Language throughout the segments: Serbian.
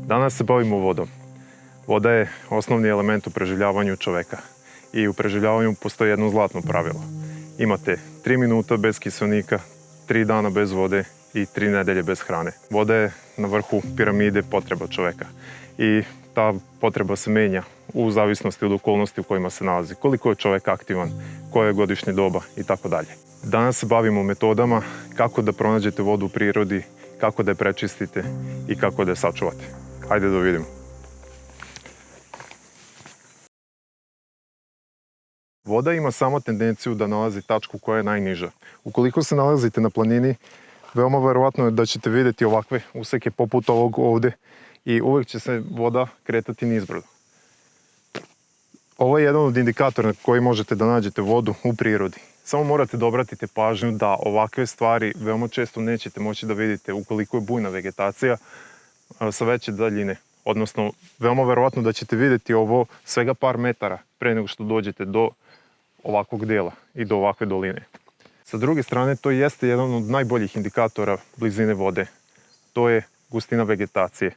Danas se bavimo vodom. Voda je osnovni element u preživljavanju čoveka. I u preživljavanju postoji jedno zlatno pravilo. Imate 3 minuta bez kiselnika, 3 dana bez vode i 3 nedelje bez hrane. Voda je na vrhu piramide potreba čoveka. I ta potreba se menja u zavisnosti od okolnosti u kojima se nalazi. Koliko je čovek aktivan, koje je godišnje doba i tako dalje. Danas se bavimo metodama kako da pronađete vodu u prirodi, kako da je prečistite i kako da je sačuvate. Hajde da vidimo. Voda ima samo tendenciju da nalazi tačku koja je najniža. Ukoliko se nalazite na planini, veoma verovatno je da ćete vidjeti ovakve useke poput ovog ovde i uvek će se voda kretati nizbrdo. Ovo je jedan od indikatora na koji možete da nađete vodu u prirodi. Samo morate da obratite pažnju da ovakve stvari veoma često nećete moći da vidite ukoliko je bujna vegetacija sa veće daljine. Odnosno, veoma verovatno da ćete vidjeti ovo svega par metara pre nego što dođete do ovakvog dela i do ovakve doline. Sa druge strane, to jeste jedan od najboljih indikatora blizine vode. To je gustina vegetacije.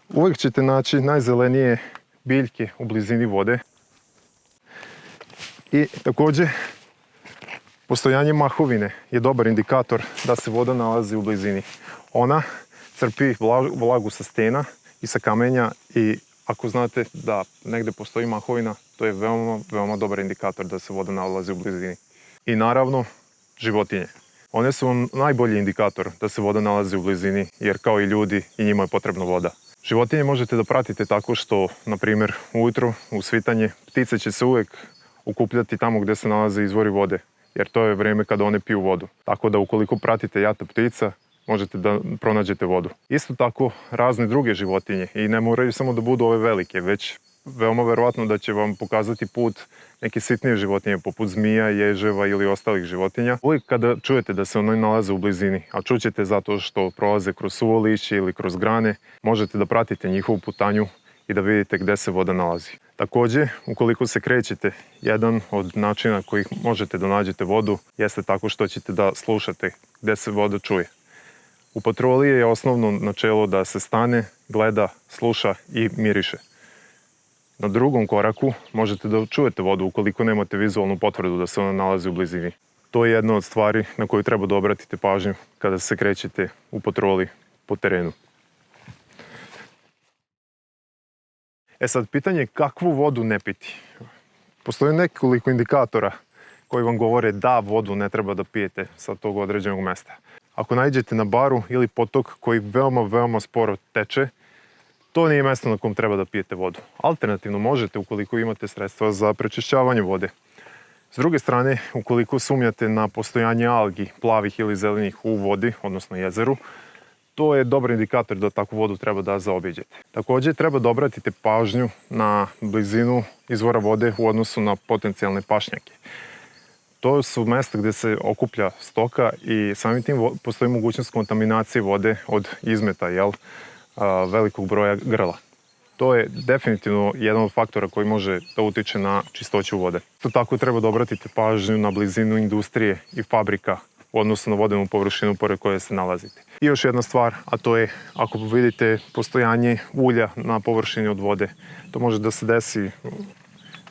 Uvijek ćete naći najzelenije biljke u blizini vode. I također, postojanje mahovine je dobar indikator da se voda nalazi u blizini. Ona crpi vlagu sa stena i sa kamenja i ako znate da negde postoji mahovina, to je veoma dobar indikator da se voda nalazi u blizini. I naravno, životinje. One su vam najbolji indikator da se voda nalazi u blizini, jer kao i ljudi, i njima je potrebna voda. Životinje možete da pratite tako što, na primjer, ujutro, u svitanje, ptice će se uvek okupljati tamo gde se nalaze izvori vode, jer to je vreme kada one piju vodu. Tako da ukoliko pratite jata ptica, možete da pronađete vodu. Isto tako razne druge životinje i ne moraju samo da budu ove velike, već veoma verovatno da će vam pokazati put neke sitnije životinje poput zmija, ježeva ili ostalih životinja. Uvijek kada čujete da se one nalaze u blizini, a čućete zato što prolaze kroz suvo lišće ili kroz grane, možete da pratite njihovu putanju i da vidite gde se voda nalazi. Također, ukoliko se krećete, jedan od načina kojih možete da nađete vodu jeste tako što ćete da slušate gde se voda čuje. U patroli je osnovno načelo da se stane, gleda, sluša i miriše. Na drugom koraku možete da čujete vodu ukoliko nemate vizualnu potvrdu da se ona nalazi u blizini. To je jedna od stvari na koju treba da obratite pažnju kada se krećete u patroli po terenu. Sad, pitanje je kakvu vodu ne piti. Postoji nekoliko indikatora koji vam govore da vodu ne treba da pijete sa tog određenog mesta. Ako naiđete na baru ili potok koji veoma sporo teče, to nije mesto na kom treba da pijete vodu. Alternativno možete ukoliko imate sredstva za prečišćavanje vode. S druge strane, ukoliko sumnjate na postojanje algi, plavih ili zelenih u vodi, odnosno jezeru, to je dobar indikator da takvu vodu treba da zaobiđete. Također treba da obratite pažnju na blizinu izvora vode u odnosu na potencijalne pašnjake. To su mesta gde se okuplja stoka i samim tim postoji mogućnost kontaminacije vode od izmeta, velikog broja grla. To je definitivno jedan od faktora koji može da utiče na čistoću vode. Isto tako treba da obratite pažnju na blizinu industrije i fabrika u odnosu na vodenu površinu pored koje se nalazite. I još jedna stvar, a to je ako vidite postojanje ulja na površini od vode, to može da se desi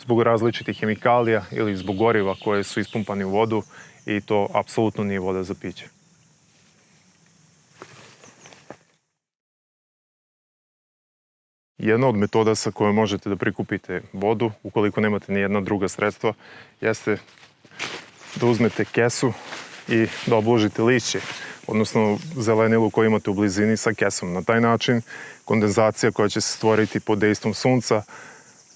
zbog različitih hemikalija ili zbog goriva koje su ispumpani u vodu i to apsolutno nije voda za piće. Jedna od metoda sa kojom možete da prikupite vodu, ukoliko nemate ni jedna druga sredstva, jeste da uzmete kesu i da obložite lišće, odnosno zelenilu koju imate u blizini sa kesom. Na taj način kondenzacija koja će se stvoriti pod dejstvom sunca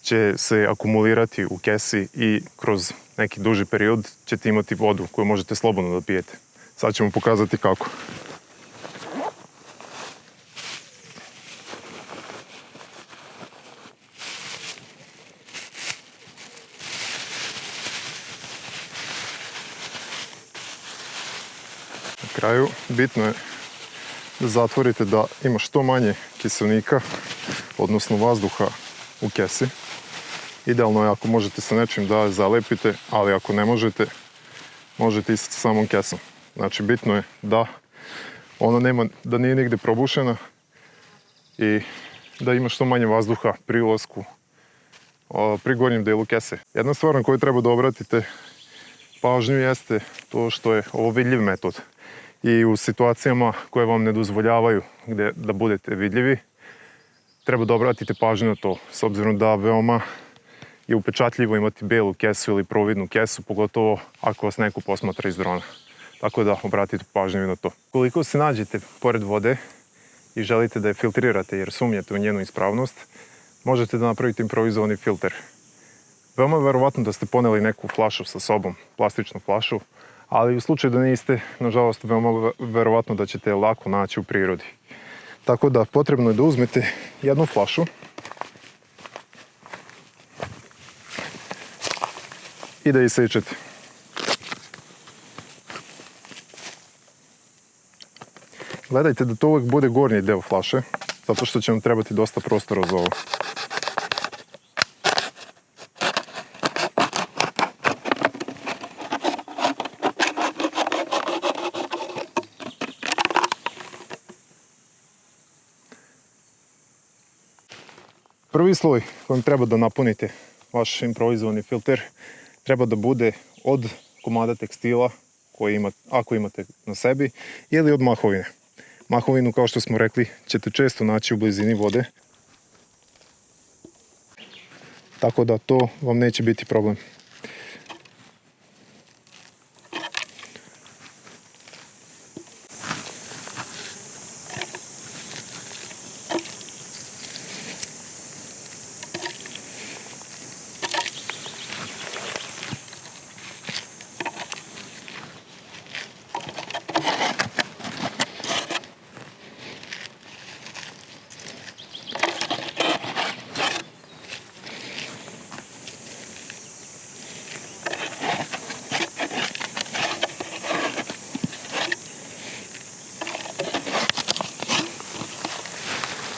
će se akumulirati u kesi i kroz neki duži period ćete imati vodu koju možete slobodno da pijete. Sad ćemo pokazati kako. Na kraju bitno je da zatvorite da ima što manje kiselnika, odnosno vazduha u kesi. Idealno je ako možete sa nečim da zalepite, ali ako ne možete, možete i sa samom kesom. Znači bitno je da ona nije nigde probušena i da ima što manje vazduha pri ulasku, pri gornjem delu kese. Jedna stvar na koju treba da obratite pažnju jeste to što je ovo vidljiv metod. I u situacijama koje vam ne dozvoljavaju da budete vidljivi, treba da obratite pažnju na to, s obzirom da veoma je upečatljivo imati belu kesu ili providnu kesu, pogotovo ako vas neko posmatra iz drona. Tako da obratite pažnju na to. Koliko se nađete pored vode i želite da je filtrirate jer sumnjate u njenu ispravnost, možete da napravite improvizovani filter. Veoma je verovatno da ste poneli neku flašu sa sobom, plastičnu flašu, ali u slučaju da niste, nažalost, veoma verovatno da ćete lako naći u prirodi. Tako da potrebno je da uzmete jednu flašu i da isečete. Gledajte da to uvijek bude gornji deo flaše, zato što će vam trebati dosta prostora za ovo. Prvi sloj kojim treba da napunite vaš improvizovani filter treba da bude od komada tekstila ako imate na sebi ili od mahovine. Mahovinu, kao što smo rekli, ćete često naći u blizini vode, tako da to vam neće biti problem.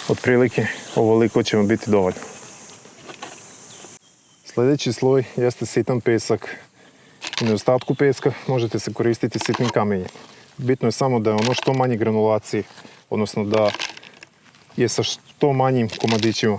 Otprilike ovoliko će vam biti dovoljno. Sljedeći sloj jeste sitan pesak. U nedostatku peska možete se koristiti sitnim kamenjem. Bitno je samo da je ono što manje granulacije, odnosno da je sa što manjim komadićima.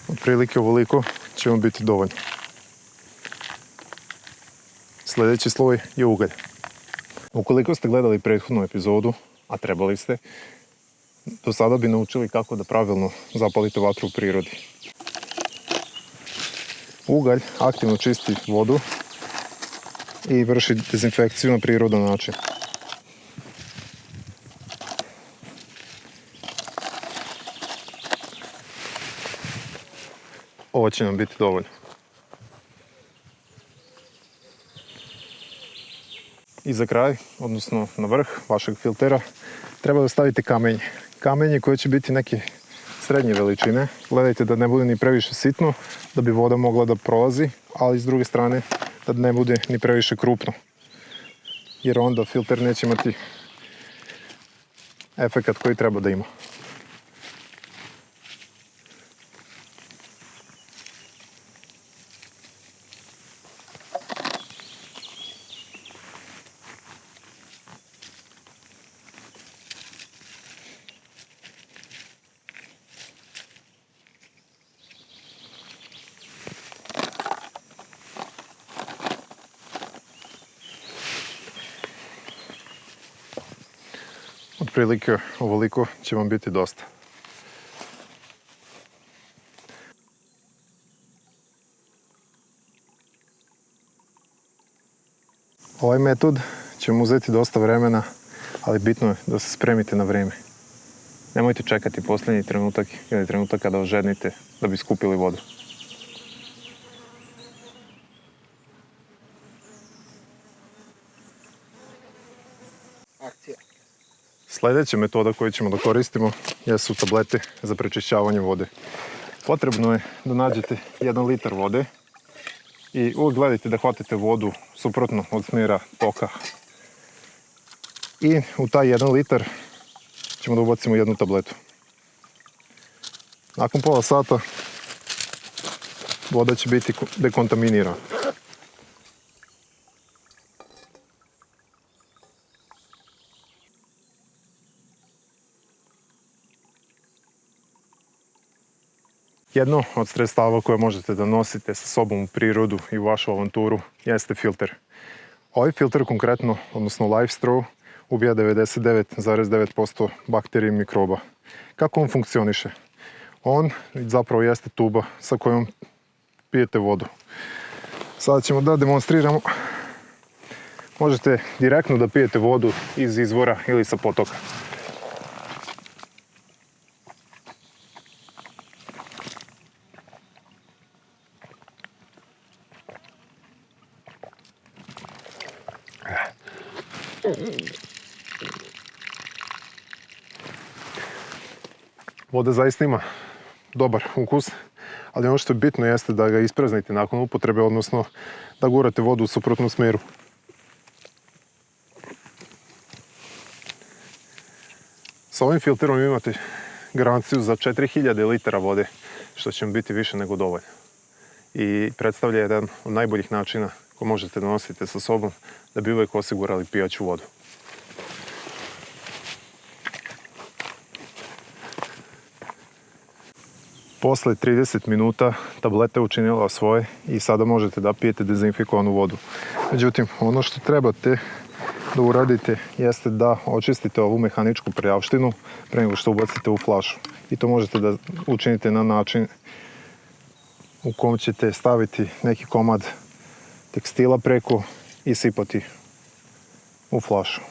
Otprilike ovoliko će vam biti dovoljno. Sljedeći sloj je ugalj. Ukoliko ste gledali prethodnu epizodu, a trebali ste, do sada bi naučili kako da pravilno zapalite vatru u prirodi. Ugalj aktivno čisti vodu i vrši dezinfekciju na prirodan način. Ovo će nam biti dovoljno. I za kraj, odnosno na vrh vašeg filtera, treba da stavite kamenje. Kamenje koje će biti neke srednje veličine. Gledajte da ne bude ni previše sitno, da bi voda mogla da prolazi, ali s druge strane da ne bude ni previše krupno. Jer onda filter neće imati efekat koji treba da ima. Otprilike ovoliko će vam biti dosta. Ovaj metod će vam uzeti dosta vremena, ali bitno je da se spremite na vreme. Nemojte čekati posljednji trenutak ili trenutak kada ožednite da bi skupili vodu. Sljedeća metoda koju ćemo da koristimo jesu tablete za prečišćavanje vode. Potrebno je da nađete 1 litar vode i uvijek gledajte da hvatite vodu suprotno od smjera toka. I u taj 1 litar ćemo da ubacimo 1 tabletu. Nakon pola sata voda će biti dekontaminirana. Jedno od sredstava koje možete da nosite sa sobom u prirodu i u vašu avanturu jeste filter. Ovaj filter konkretno, odnosno LifeStraw, ubija 99,9% bakterija i mikroba. Kako on funkcioniše? On zapravo jeste tuba sa kojom pijete vodu. Sada ćemo da demonstriramo. Možete direktno da pijete vodu iz izvora ili sa potoka. Voda zaista ima dobar ukus, ali ono što je bitno jeste da ga ispraznite nakon upotrebe, odnosno da gurate vodu u suprotnom smjeru. Sa ovim filterom imate garanciju za 4000 litara vode, što će vam biti više nego dovoljno. I predstavlja jedan od najboljih načina ko možete da nosite sa sobom da bi uvijek osigurali pijaću vodu. Posle 30 minuta tableta je učinila svoje i sada možete da pijete dezinfikovanu vodu. Međutim, ono što trebate da uradite jeste da očistite ovu mehaničku prljavštinu pre nego što ubacite u flašu. I to možete da učinite na način u kom ćete staviti neki komad tekstila preko i sipati u flašu.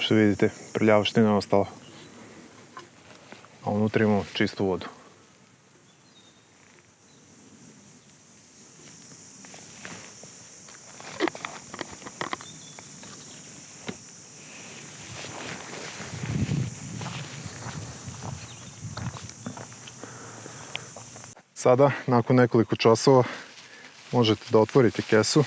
Što vidite, prljavština je ostala, a unutra imamo čistu vodu. Sada, nakon nekoliko časova, možete da otvorite kesu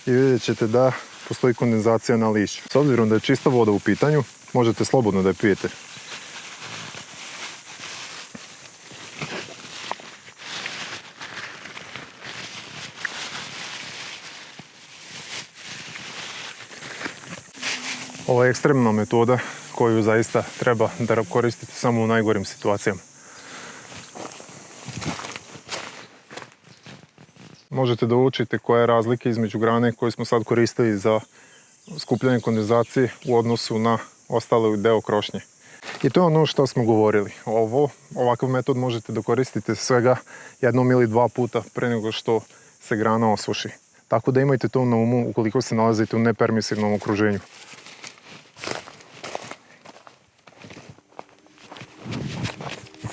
i vidjet ćete da postoji kondenzacija na lišću. S obzirom da je čista voda u pitanju, možete slobodno da je pijete. Ovo je ekstremna metoda koju zaista treba da koristite samo u najgorim situacijama. Možete da učite koja je razlika između grane koju smo sad koristili za skupljanje kondenzacije u odnosu na ostale deo krošnje. I to je ono što smo govorili. Ovakav metod možete da koristite svega 1 ili 2 puta pre nego što se grana osuši. Tako da imajte to na umu ukoliko se nalazite u nepermisivnom okruženju.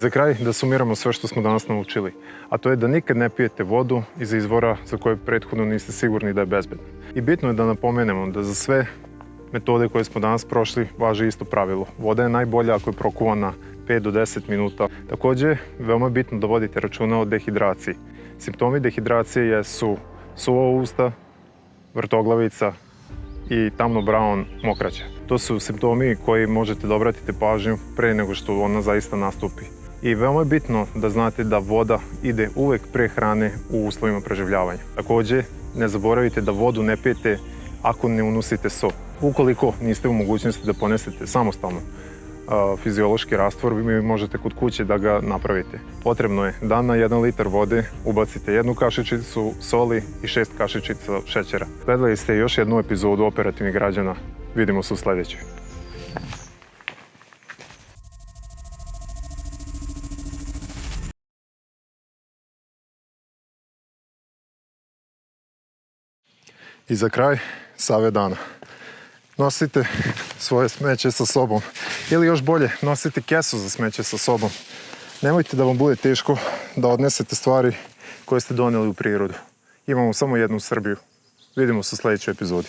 Za kraj da sumiramo sve što smo danas naučili, a to je da nikad ne pijete vodu iz izvora za koje prethodno niste sigurni da je bezbedna. I bitno je da napomenemo da za sve metode koje smo danas prošli važi isto pravilo. Voda je najbolja ako je prokuvana 5 do 10 minuta. Također, veoma je bitno da vodite računa o dehidraciji. Simptomi dehidracije jesu suva usta, vrtoglavica i tamno-brown mokraća. To su simptomi koji možete da obratite pažnju pre nego što ona zaista nastupi. I veoma je bitno da znate da voda ide uvek pre hrane u uslovima preživljavanja. Također, ne zaboravite da vodu ne pijete ako ne unosite so. Ukoliko niste u mogućnosti da ponesete samostalno fiziološki rastvor, vi možete kod kuće da ga napravite. Potrebno je da na 1 litar vode ubacite 1 kašičicu soli i 6 kašičica šećera. Gledali ste još jednu epizodu Operativnih građana. Vidimo se u sljedećoj. I za kraj, savjet dana. Nosite svoje smeće sa sobom. Ili još bolje, nosite kesu za smeće sa sobom. Nemojte da vam bude teško da odnesete stvari koje ste doneli u prirodu. Imamo samo jednu Srbiju. Vidimo se u sljedećoj epizodi.